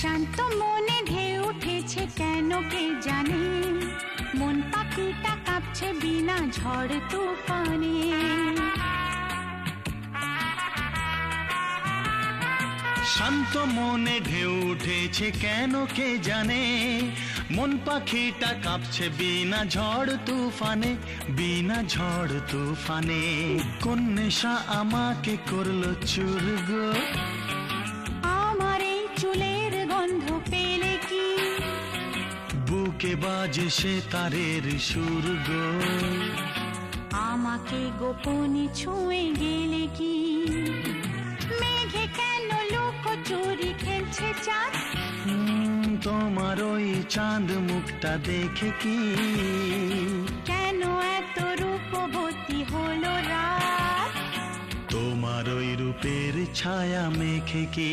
শান্ত মনে ঢেউ উঠেছে কেন কে জানে, মন পাখিটা কাঁপছে বিনা ঝড় তুফানে। শান্ত মনে ঢেউ উঠেছে কেন কে জানে, মন পাখিটা কাঁপছে বিনা ঝড় তুফানে, বিনা ঝড় তুফানে। কোন নেশা আমাকে করলো চুর গো, আমার এই চুলের গন্ধ পেলে কি, বুকে বাজে সে তারের সুর গো, আমাকে গোপনে ছুঁয়ে গেলে কি। মেঘে কেন লুকোচুরি খেলছে চাঁদ, তোমার ওই চাঁদ মুখটা দেখে কি, কেন এত রূপবতী হলো রাত, তোমার ওই রূপের ছায়া মেখে কি।